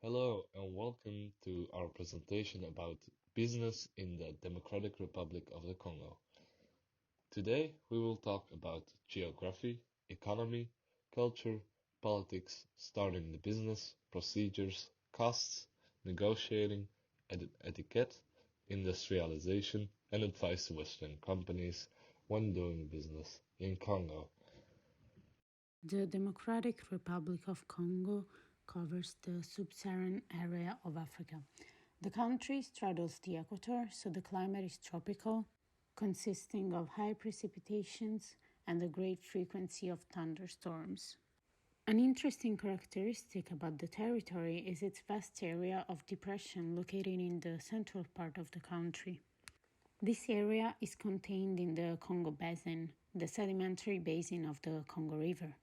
Hello and welcome to our presentation about business in the Democratic Republic of the Congo. Today we will talk about geography, economy, culture, politics, starting the business, procedures, costs, negotiating, etiquette, industrialization, and advice to Western companies when doing business in Congo. The Democratic Republic of Congo covers the sub-Saharan area of Africa. The country straddles the equator, so the climate is tropical, consisting of high precipitations and a great frequency of thunderstorms. An interesting characteristic about the territory is its vast area of depression located in the central part of the country. This area is contained in the Congo Basin, the sedimentary basin of the Congo River,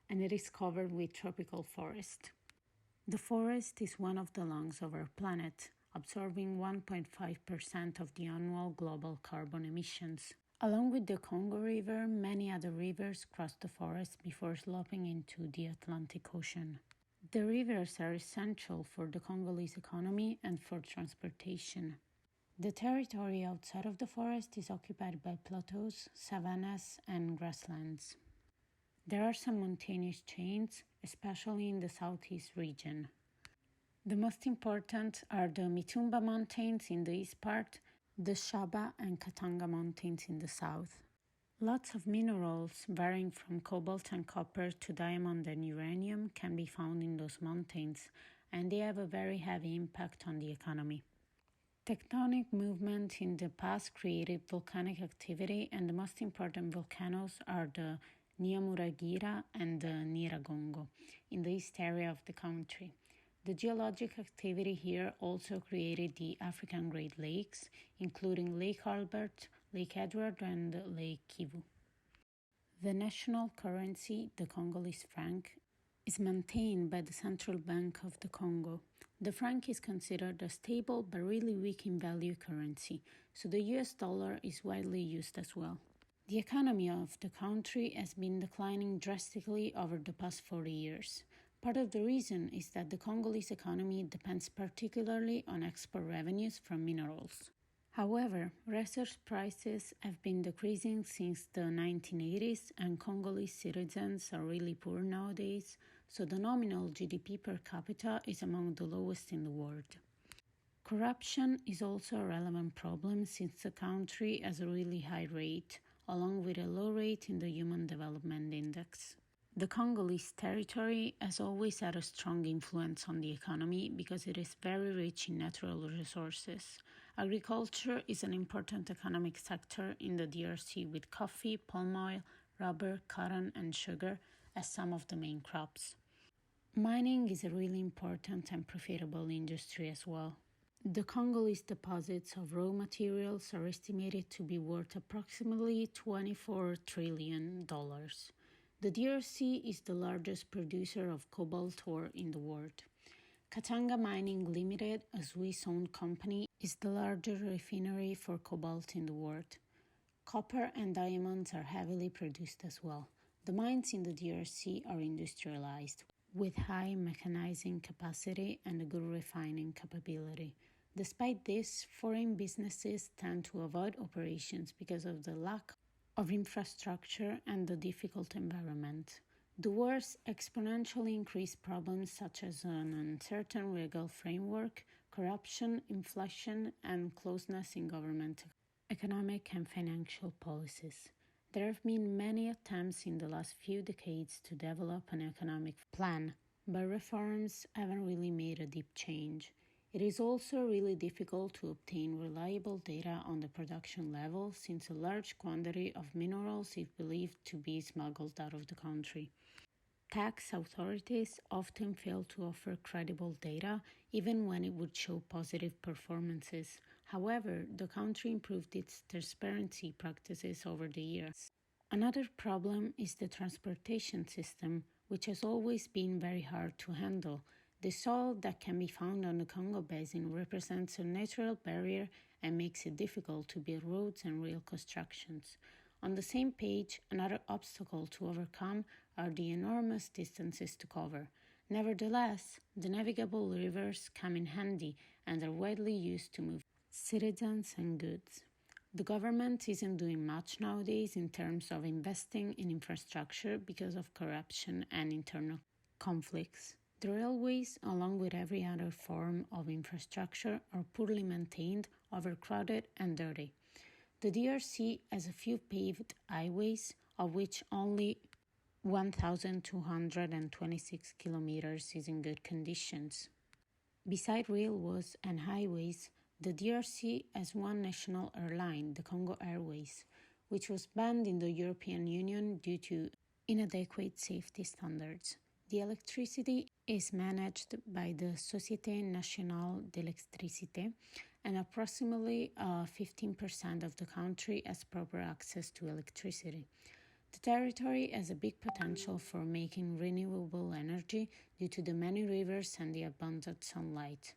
and it is covered with tropical forest. The forest is one of the lungs of our planet, absorbing 1.5% of the annual global carbon emissions. Along with the Congo River, many other rivers cross the forest before sloping into the Atlantic Ocean. The rivers are essential for the Congolese economy and for transportation. The territory outside of the forest is occupied by plateaus, savannas, and grasslands. There are some mountainous chains, especially in the southeast region. The most important are the Mitumba Mountains in the east part, the Shaba and Katanga Mountains in the south. Lots of minerals, varying from cobalt and copper to diamond and uranium, can be found in those mountains, and they have a very heavy impact on the economy. Tectonic movement in the past created volcanic activity, and the most important volcanoes are the Nyamuragira and the Nyiragongo in the east area of the country. The geologic activity here also created the African Great Lakes, including Lake Albert, Lake Edward, and Lake Kivu. The national currency, the Congolese franc, is maintained by the Central Bank of the Congo. The franc is considered a stable but really weak in value currency, so the US dollar is widely used as well. The economy of the country has been declining drastically over the past 40 years. Part of the reason is that the Congolese economy depends particularly on export revenues from minerals. However, resource prices have been decreasing since the 1980s, and Congolese citizens are really poor nowadays, so the nominal GDP per capita is among the lowest in the world. Corruption is also a relevant problem since the country has a really high rate, along with a low rate in the Human Development Index. The Congolese territory has always had a strong influence on the economy because it is very rich in natural resources. Agriculture is an important economic sector in the DRC, with coffee, palm oil, rubber, cotton, and sugar as some of the main crops. Mining is a really important and profitable industry as well. The Congolese deposits of raw materials are estimated to be worth approximately $24 trillion. The DRC is the largest producer of cobalt ore in the world. Katanga Mining Limited, a Swiss-owned company, is the largest refinery for cobalt in the world. Copper and diamonds are heavily produced as well. The mines in the DRC are industrialized, with high mechanizing capacity and a good refining capability. Despite this, foreign businesses tend to avoid operations because of the lack of infrastructure and the difficult environment. The wars exponentially increase problems such as an uncertain legal framework, corruption, inflation, and closeness in government, economic and financial policies. There have been many attempts in the last few decades to develop an economic plan, but reforms haven't really made a deep change. It is also really difficult to obtain reliable data on the production level since a large quantity of minerals is believed to be smuggled out of the country. Tax authorities often fail to offer credible data, even when it would show positive performances. However, the country improved its transparency practices over the years. Another problem is the transportation system, which has always been very hard to handle. The soil that can be found on the Congo Basin represents a natural barrier and makes it difficult to build roads and rail constructions. On the same page, another obstacle to overcome are the enormous distances to cover. Nevertheless, the navigable rivers come in handy and are widely used to move citizens and goods. The government isn't doing much nowadays in terms of investing in infrastructure because of corruption and internal conflicts. The railways, along with every other form of infrastructure, are poorly maintained, overcrowded, and dirty. The DRC has a few paved highways, of which only 1,226 kilometers is in good conditions. Beside railways and highways, the DRC has one national airline, the Congo Airways, which was banned in the European Union due to inadequate safety standards. The electricity is managed by the Société Nationale d'Électricité, and approximately 15% of the country has proper access to electricity. The territory has a big potential for making renewable energy due to the many rivers and the abundant sunlight.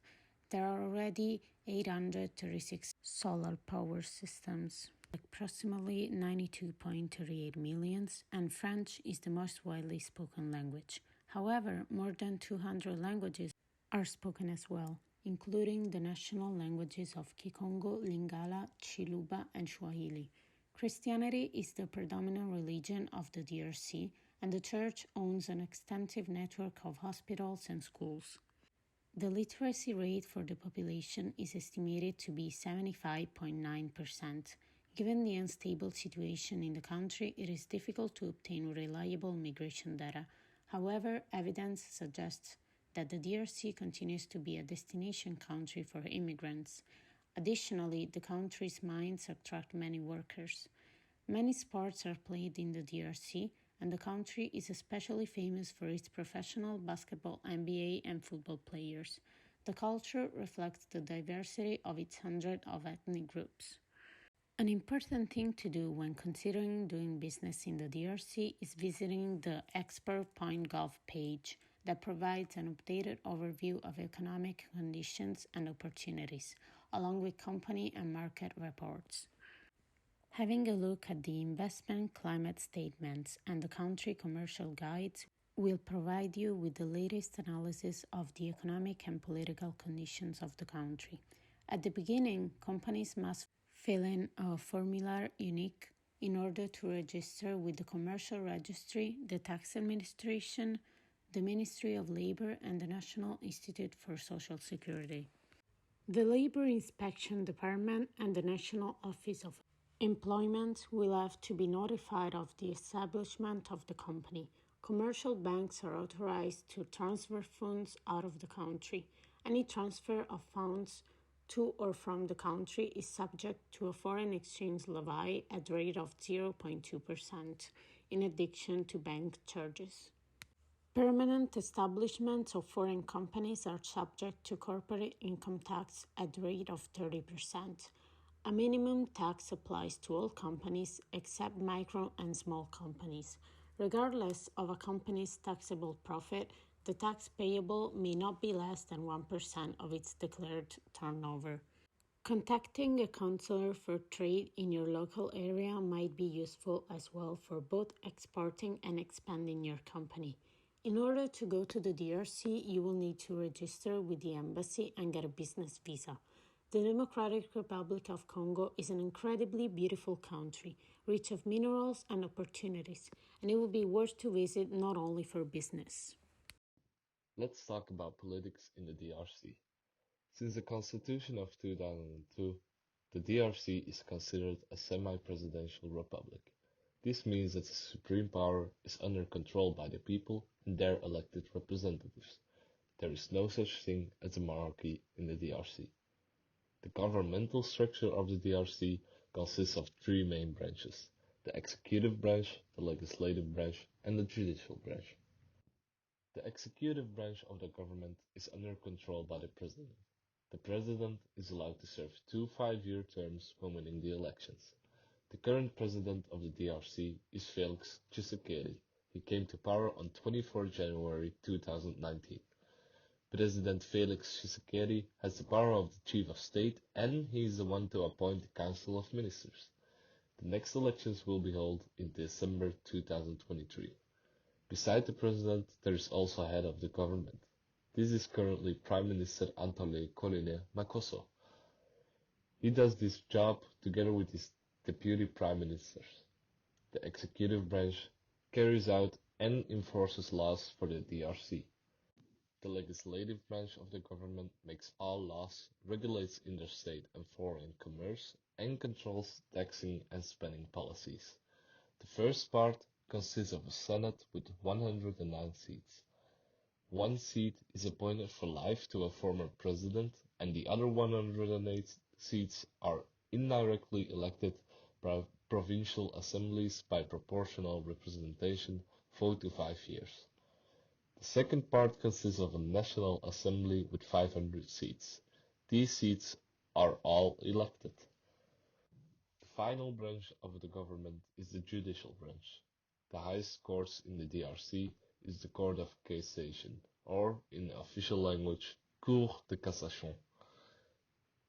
There are already 836 solar power systems, approximately 92.38 millions, and French is the most widely spoken language. However, more than 200 languages are spoken as well, including the national languages of Kikongo, Lingala, Chiluba, and Swahili. Christianity is the predominant religion of the DRC, and the church owns an extensive network of hospitals and schools. The literacy rate for the population is estimated to be 75.9%. Given the unstable situation in the country, it is difficult to obtain reliable migration data. However, evidence suggests that the DRC continues to be a destination country for immigrants. Additionally, the country's mines attract many workers. Many sports are played in the DRC, and the country is especially famous for its professional basketball, NBA, and football players. The culture reflects the diversity of its hundreds of ethnic groups. An important thing to do when considering doing business in the DRC is visiting the expert.gov page that provides an updated overview of economic conditions and opportunities, along with company and market reports. Having a look at the investment climate statements and the country commercial guides will provide you with the latest analysis of the economic and political conditions of the country. At the beginning, companies must fill in a formula unique in order to register with the Commercial Registry, the Tax Administration, the Ministry of Labor, and the National Institute for Social Security. The Labor Inspection Department and the National Office of Employment will have to be notified of the establishment of the company. Commercial banks are authorized to transfer funds out of the country. Any transfer of funds to or from the country is subject to a foreign exchange levy at the rate of 0.2%, in addition to bank charges. Permanent establishments of foreign companies are subject to corporate income tax at the rate of 30%. A minimum tax applies to all companies except micro and small companies. Regardless of a company's taxable profit, the tax payable may not be less than 1% of its declared turnover. Contacting a counselor for trade in your local area might be useful as well for both exporting and expanding your company. In order to go to the DRC, you will need to register with the embassy and get a business visa. The Democratic Republic of Congo is an incredibly beautiful country, rich of minerals and opportunities, and it will be worth to visit not only for business. Let's talk about politics in the DRC. Since the Constitution of 2002, the DRC is considered a semi-presidential republic. This means that the supreme power is under control by the people and their elected representatives. There is no such thing as a monarchy in the DRC. The governmental structure of the DRC consists of three main branches: the executive branch, the legislative branch, and the judicial branch. The executive branch of the government is under control by the president. The president is allowed to serve 2 5-year terms when winning the elections. The current president of the DRC is Felix Tshisekedi. He came to power on 24 January 2019. President Felix Tshisekedi has the power of the chief of state, and he is the one to appoint the Council of Ministers. The next elections will be held in December 2023. Beside the president, there is also a head of the government. This is currently Prime Minister Antole Colline Makosso. He does this job together with his deputy prime ministers. The executive branch carries out and enforces laws for the DRC. The legislative branch of the government makes all laws, regulates interstate and foreign commerce, and controls taxing and spending policies. The first part consists of a Senate with 109 seats. One seat is appointed for life to a former president, and the other 108 seats are indirectly elected by provincial assemblies by proportional representation, 4 to 5 years. The second part consists of a National Assembly with 500 seats. These seats are all elected. The final branch of the government is the judicial branch. The highest court in the DRC is the Court of Cassation, or in official language, Cour de Cassation.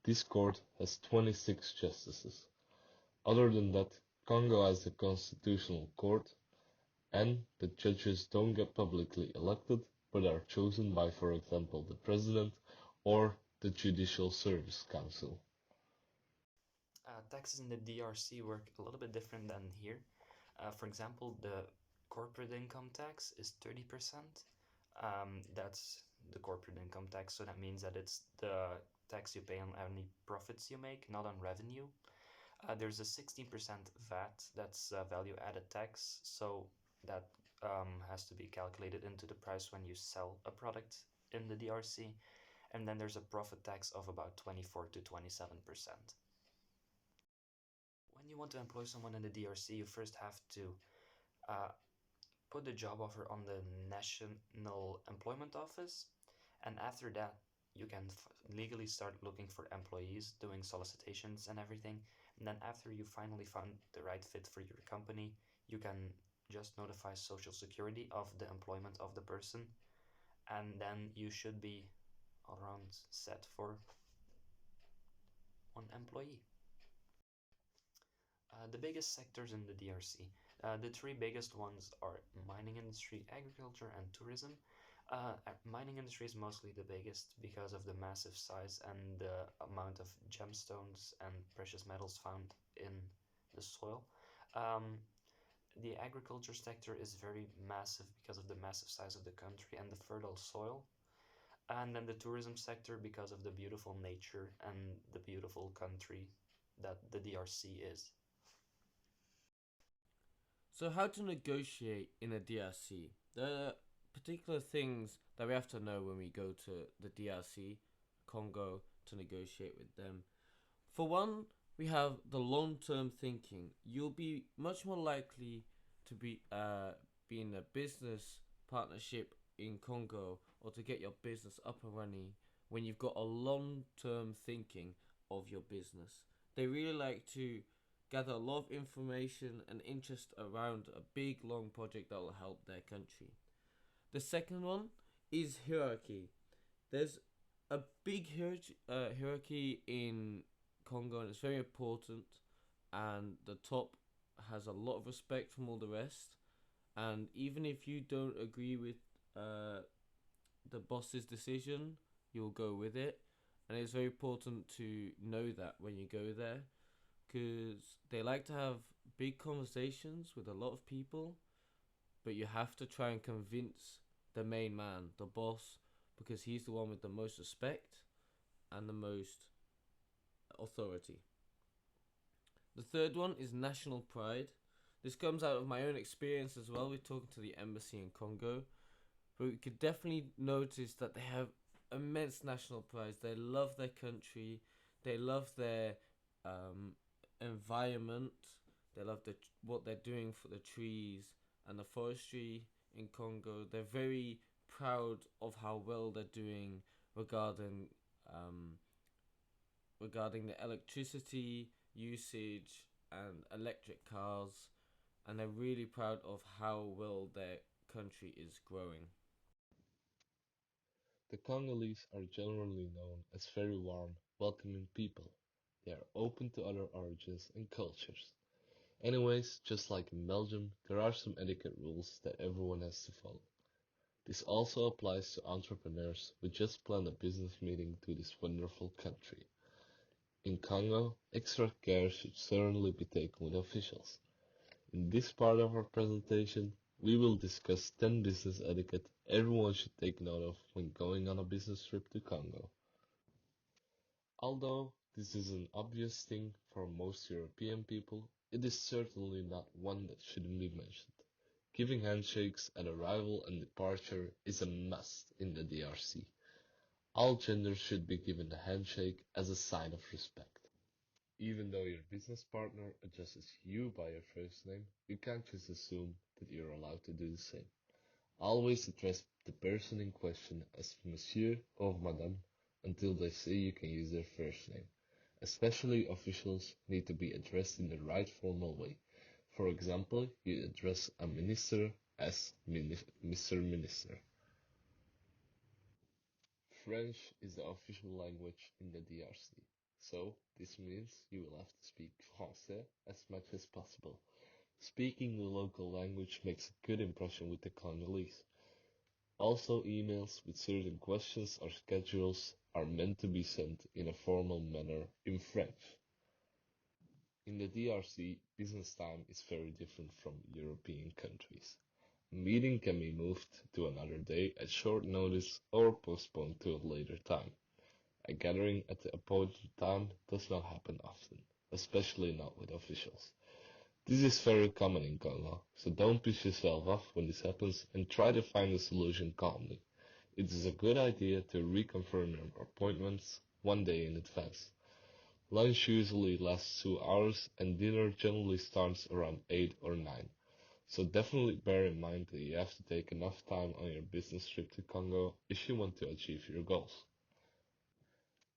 This court has 26 justices. Other than that, Congo has a constitutional court, and the judges don't get publicly elected, but are chosen by, for example, the president or the Judicial Service Council. Taxes in the DRC work a little bit different than here. For example, the corporate income tax is 30%. That's the corporate income tax, so that means that it's the tax you pay on any profits you make, not on revenue. There's a 16% VAT, that's value added tax, so that has to be calculated into the price when you sell a product in the DRC. And then there's a profit tax of about 24 to 27%. When you want to employ someone in the DRC, you first have to uh, put the job offer on the National Employment Office, and after that, you can legally start looking for employees, doing solicitations and everything. And then, after you finally found the right fit for your company, you can just notify Social Security of the employment of the person, and then you should be around set for one employee. The biggest sectors in the DRC. The three biggest ones are mining industry, agriculture, and tourism. Mining industry is mostly the biggest because of the massive size and the amount of gemstones and precious metals found in the soil. Um, the agriculture sector is very massive because of the massive size of the country and the fertile soil. And then the tourism sector because of the beautiful nature and the beautiful country that the DRC is. So, how to negotiate in a DRC? There are particular things that we have to know when we go to the DRC, Congo, to negotiate with them. For one, we have the long-term thinking. You'll be much more likely to be in a business partnership in Congo or to get your business up and running when you've got a long-term thinking of your business. They really like to gather a lot of information and interest around a big long project that will help their country. The second one is hierarchy. There's a big hierarchy in Congo, and it's very important. And the top has a lot of respect from all the rest. And even if you don't agree with uh, the boss's decision, you'll go with it. And it's very important to know that when you go there, because they like to have big conversations with a lot of people, but you have to try and convince the main man, the boss, because he's the one with the most respect and the most authority. The third one is national pride. This comes out of my own experience as well with talking to the embassy in Congo, but we could definitely notice that they have immense national pride. They love their country, they love their um, environment, they love what they're doing for the trees and the forestry in Congo. They're very proud of how well they're doing regarding um, regarding the electricity usage and electric cars, and they're really proud of how well their country is growing. The Congolese are generally known as very warm, welcoming people. They are open to other origins and cultures. Anyways, just like in Belgium, there are some etiquette rules that everyone has to follow. This also applies to entrepreneurs who just planned a business meeting to this wonderful country. In Congo, extra care should certainly be taken with officials. In this part of our presentation, we will discuss 10 business etiquette everyone should take note of when going on a business trip to Congo. Although this is an obvious thing for most European people, it is certainly not one that shouldn't be mentioned. Giving handshakes at arrival and departure is a must in the DRC. All genders should be given a handshake as a sign of respect. Even though your business partner addresses you by your first name, you can't just assume that you're allowed to do the same. Always address the person in question as Monsieur or Madame until they say you can use their first name. Especially officials need to be addressed in the right formal way. For example, you address a minister as Mr. Minister. French is the official language in the DRC, so this means you will have to speak Français as much as possible. Speaking the local language makes a good impression with the Congolese. Also, emails with certain questions or schedules are meant to be sent in a formal manner in French. In the DRC, business time is very different from European countries. A meeting can be moved to another day at short notice or postponed to a later time. A gathering at the appointed time does not happen often, especially not with officials. This is very common in Congo, so don't push yourself off when this happens and try to find a solution calmly. It is a good idea to reconfirm your appointments one day in advance. Lunch usually lasts 2 hours and dinner generally starts around 8 or 9. So definitely bear in mind that you have to take enough time on your business trip to Congo if you want to achieve your goals.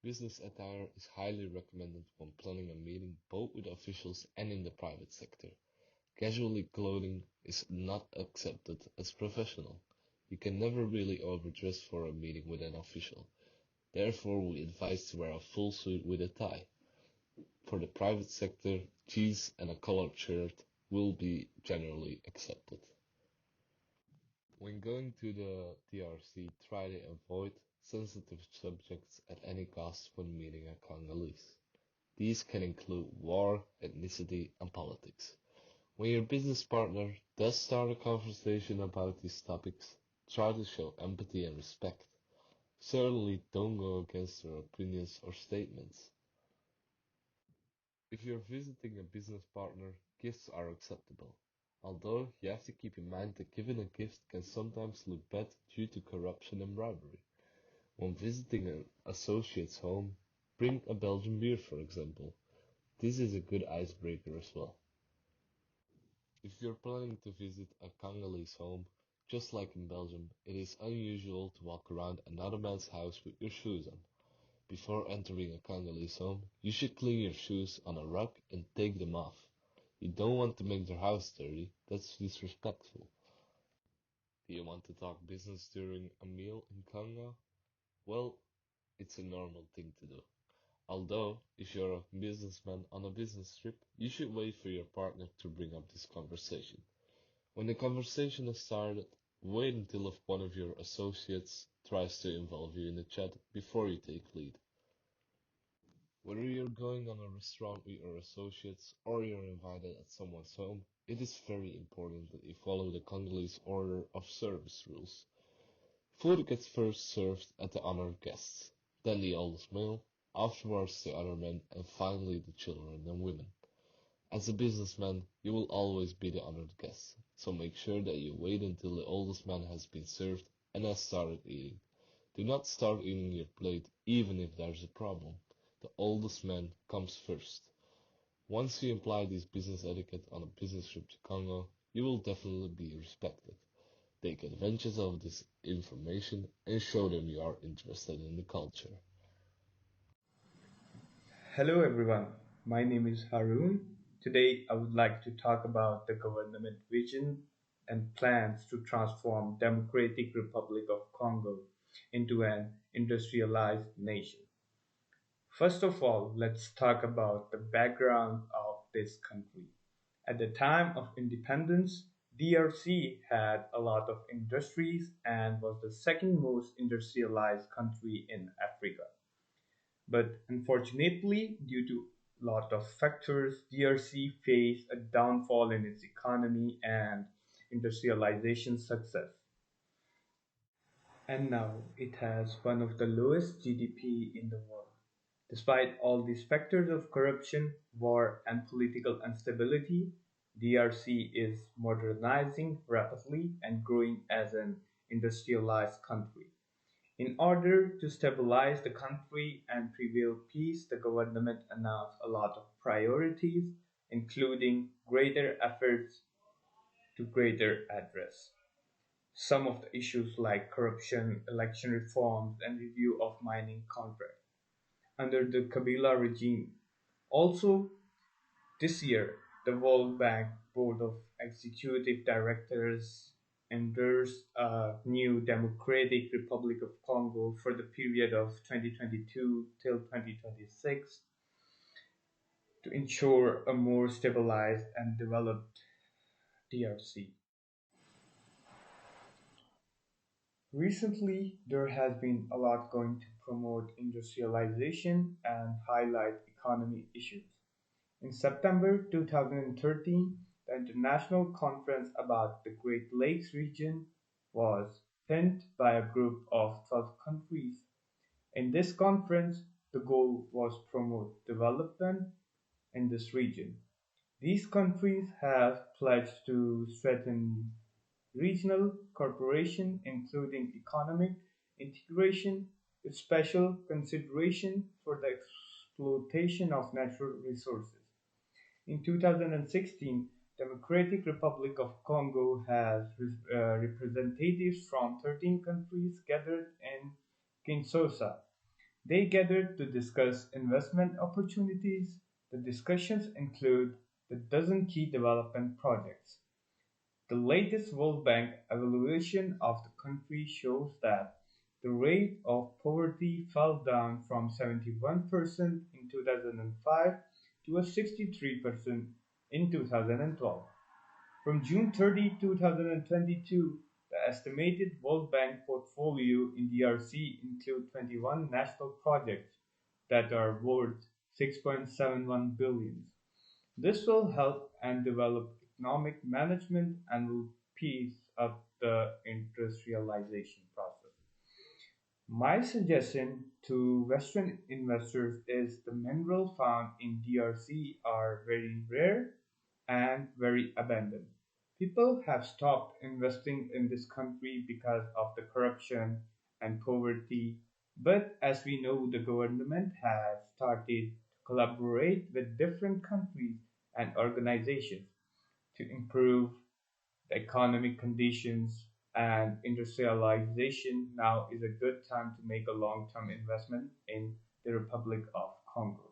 Business attire is highly recommended when planning a meeting both with officials and in the private sector. Casual clothing is not accepted as professional. You can never really overdress for a meeting with an official. Therefore, we advise to wear a full suit with a tie. For the private sector, jeans and a collared shirt will be generally accepted. When going to the DRC, try to avoid sensitive subjects at any cost when meeting a Congolese. These can include war, ethnicity, and politics. When your business partner does start a conversation about these topics, try to show empathy and respect. Certainly don't go against their opinions or statements. If you're visiting a business partner, gifts are acceptable. Although you have to keep in mind that giving a gift can sometimes look bad due to corruption and bribery. When visiting an associate's home, bring a Belgian beer, for example. This is a good icebreaker as well. If you're planning to visit a Congolese home, just like in Belgium, it is unusual to walk around another man's house with your shoes on. Before entering a Congolese home, you should clean your shoes on a rug and take them off. You don't want to make their house dirty, that's disrespectful. Do you want to talk business during a meal in Congo? Well, it's a normal thing to do. Although, if you're a businessman on a business trip, you should wait for your partner to bring up this conversation. When the conversation has started, wait until one of your associates tries to involve you in the chat before you take lead. Whether you're going on a restaurant with your associates or you're invited at someone's home, it is very important that you follow the Congolese order of service rules. Food gets first served at the honored guests, then the oldest male, afterwards the other men, and finally the children and women. As a businessman, you will always be the honored guest, so make sure that you wait until the oldest man has been served and has started eating. Do not start eating your plate even if there's a problem. The oldest man comes first. Once you apply this business etiquette on a business trip to Congo, you will definitely be respected. Take advantage of this information and show them you are interested in the culture. Hello everyone, my name is Haroon. Today I would like to talk about the government vision and plans to transform Democratic Republic of Congo into an industrialized nation. First of all, let's talk about the background of this country. At the time of independence, DRC had a lot of industries and was the second most industrialized country in Africa. But unfortunately, due to a lot of factors, DRC faced a downfall in its economy and industrialization success. And now it has one of the lowest GDP in the world. Despite all these factors of corruption, war, and political instability, DRC is modernizing rapidly and growing as an industrialized country. In order to stabilize the country and prevail peace, the government announced a lot of priorities, including greater efforts to greater address some of the issues like corruption, election reforms, and review of mining contracts under the Kabila regime. Also, this year, the World Bank Board of Executive Directors endorsed a new Democratic Republic of Congo for the period of 2022 till 2026 to ensure a more stabilized and developed DRC. Recently, there has been a lot going to promote industrialization and highlight economy issues. In September 2013, the International Conference about the Great Lakes region was penned by a group of 12 countries. In this conference, the goal was to promote development in this region. These countries have pledged to strengthen regional cooperation, including economic integration, with special consideration for the exploitation of natural resources. In 2016, Democratic Republic of Congo has representatives from 13 countries gathered in Kinshasa. They gathered to discuss investment opportunities. The discussions include the dozen key development projects. The latest World Bank evaluation of the country shows that the rate of poverty fell down from 71% in 2005 to a 63% in 2012. From June 30, 2022, the estimated World Bank portfolio in DRC includes 21 national projects that are worth 6.71 billion. This will help and develop economic management and will speed up the industrialization process. My suggestion to Western investors is the minerals found in DRC are very rare and very abundant. People have stopped investing in this country because of the corruption and poverty, but as we know, the government has started to collaborate with different countries and organizations to improve the economic conditions and industrialization. Now is a good time to make a long-term investment in the Republic of Congo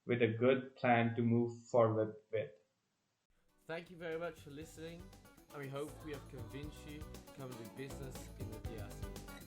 with a good plan to move forward with. Thank you very much for listening, and we hope we have convinced you to come and do business in the DRC.